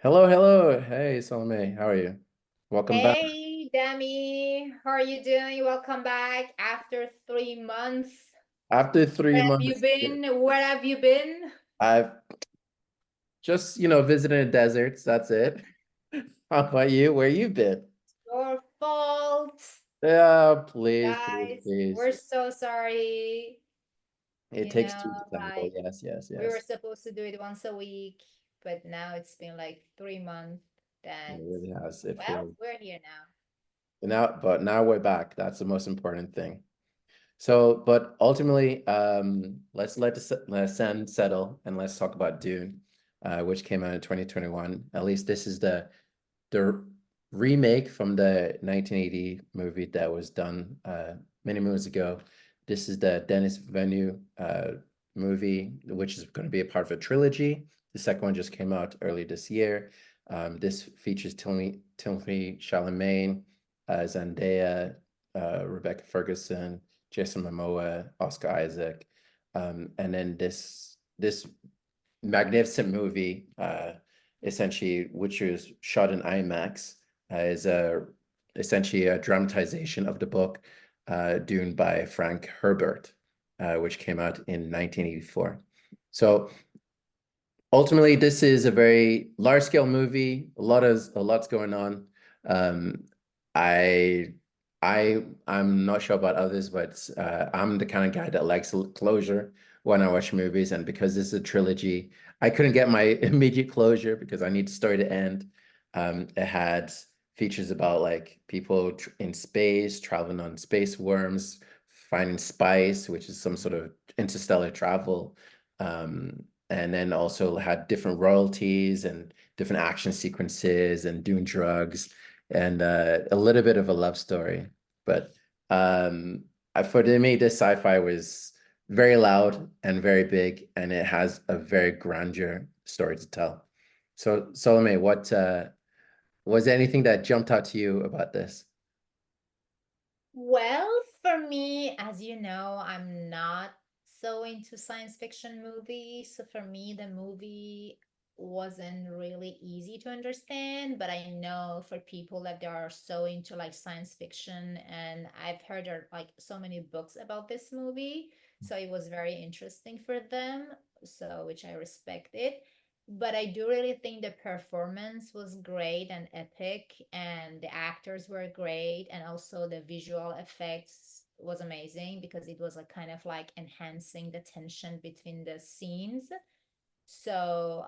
Hello, hello. Hey, Salome, how are you? Welcome back. Hey, Dami, how are you doing? Welcome back after 3 months. After three Where have you months, been? Where have you been? I've just, visited deserts. That's it. How about you? Where you been? Your fault, Yeah, please, please, guys. please. We're so sorry. It You takes know, two to tango. like Yes, yes, we were yes. supposed to do it once a week, but now it's been like 3 months It that, really has. It well, feels we're here now. now we're back. That's the most important thing. So, but ultimately, let's let the sun settle and let's talk about Dune, which came out in 2021. At least this is the remake from the 1980 movie that was done many moons ago. This is the Denis Villeneuve movie, which is going to be a part of a trilogy. The second one just came out early this year. This features Timothée Chalamet, Zendaya, Rebecca Ferguson, Jason Momoa, Oscar Isaac, and then this magnificent movie, essentially, which was shot in IMAX, is essentially a dramatization of the book Dune by Frank Herbert, which came out in 1984. So ultimately, this is a very large scale movie. A lot's going on. Um, I I'm not sure about others, but I'm the kind of guy that likes closure when I watch movies, and because this is a trilogy, I couldn't get my immediate closure because I need the story to end. It had features about like people in space, traveling on space worms, finding spice, which is some sort of interstellar travel. And then also had different royalties and different action sequences and doing drugs and a little bit of a love story. But for me, this sci-fi was very loud and very big, and it has a very grandeur story to tell. So, Salome, what was there anything that jumped out to you about this? Well, for me, as you know, I'm not so into science fiction movies. So for me, the movie wasn't really easy to understand, but I know for people that they are so into like science fiction, and I've heard like so many books about this movie, so it was very interesting for them, so which I respected. But I do really think the performance was great and epic, and the actors were great, and also the visual effects was amazing because it was like kind of like enhancing the tension between the scenes. So,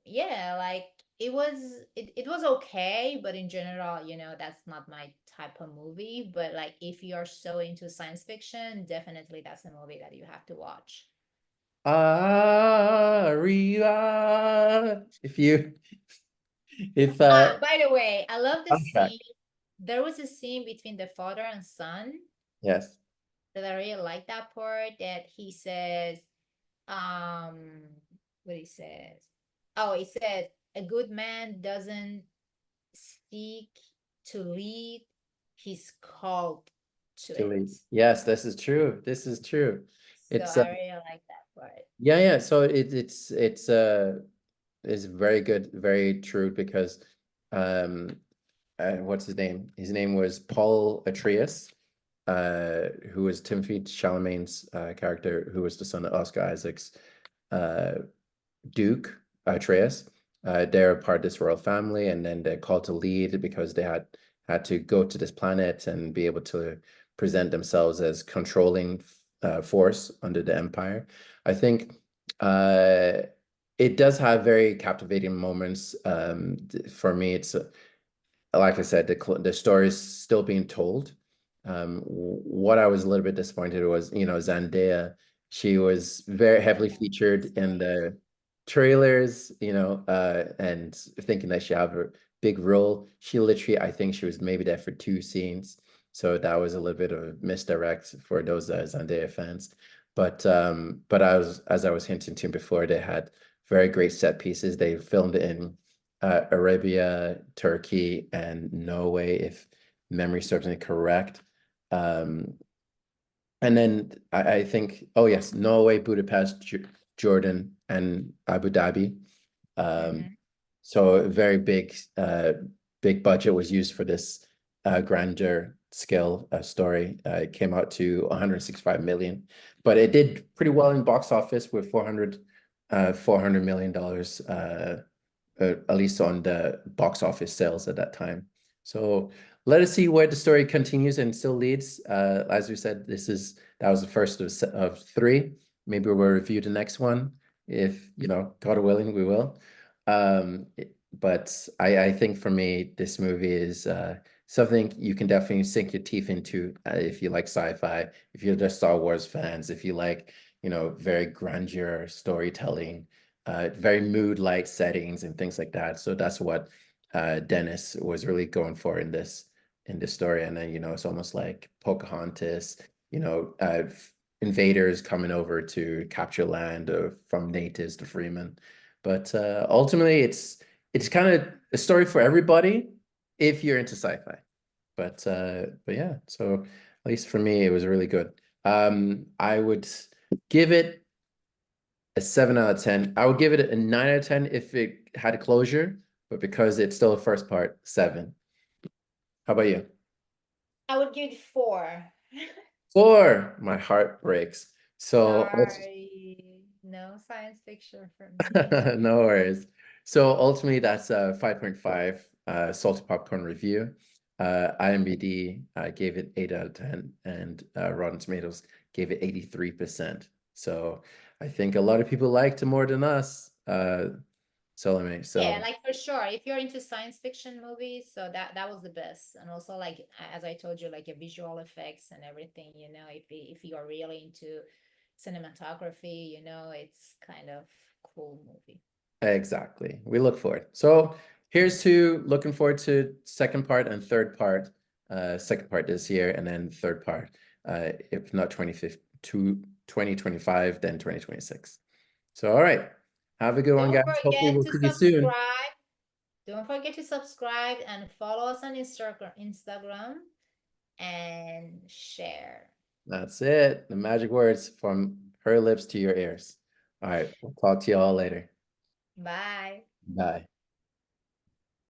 yeah, like it was okay, but in general, that's not my type of movie. But like if you're so into science fiction, definitely that's a movie that you have to watch. Aria. If By the way, I love the soundtrack. scene. There was a scene between the father and son Yes. that I really like that part that he says, um, what he says. Oh, he said, a good man doesn't seek to lead, he's called to it. Julie. Yes, this is true. This is true. So It's I really like that part. yeah, yeah. So it's very good, very true because um what's his name? His name was Paul Atreides, who was Timothy Chalamet's character, who was the son of Oscar Isaac's uh Duke Atreides. They're part of this royal family, and then they're called to lead because they had to go to this planet and be able to present themselves as controlling force under the Empire. I think uh, it does have very captivating moments. For me, it's like I said, the story is still being told. What I was a little bit disappointed was, Zendaya, she was very heavily featured in the trailers, and thinking that she have a big role. She literally, I think she was maybe there for 2 scenes. So that was a little bit of a misdirect for those Zendaya fans. But as I was hinting to before, they had very great set pieces. They filmed in Arabia, Turkey, and Norway, if memory serves me correct. Um, and then I think, oh yes, Norway, Budapest, Jordan, and Abu Dhabi. Um, Hmm. so a very big budget was used for this grandeur scale story. It came out to 165 million, but it did pretty well in box office with 400 million dollars at least on the box office sales at that time. So let us see where the story continues and still leads. As we said, that was the first of three. Maybe we'll review the next one if God willing, we will. But I think for me, this movie is something you can definitely sink your teeth into if you like sci-fi, if you're just Star Wars fans, if you like, very grandeur storytelling, very mood-light settings and things like that. So that's what Dennis was really going for in this story. And then, it's almost like Pocahontas, invaders coming over to capture land from natives to freemen. But ultimately, it's kind of a story for everybody if you're into sci-fi. But yeah, so at least for me, it was really good. I would give it a 7 out of 10. I would give it a 9 out of 10 if it had a closure, but because it's still a first part, 7. How about you? I would give it 4. 4. My heart breaks. So Sorry, no science fiction for me. no worries. So ultimately, that's a 5.5 salty popcorn review. IMDb gave it 8 out of 10, and Rotten Tomatoes gave it 83%. So I think a lot of people liked it more than us, Salome. Yeah, So like for sure. If you're into science fiction movies, so that was the best. And also like as I told you, like your visual effects and everything, if you are really into cinematography, it's kind of cool movie. exactly, we look forward. So here's to looking forward to second part and third part. Second part this year, and then third part, if not 2025, then 2026. So all right, have a good one, Don't guys. Hopefully forget we'll to see you soon. subscribe. Don't forget to subscribe and follow us on Instagram and share. That's it. The magic words from her lips to your ears. All right, we'll talk to you all later. Bye. Bye.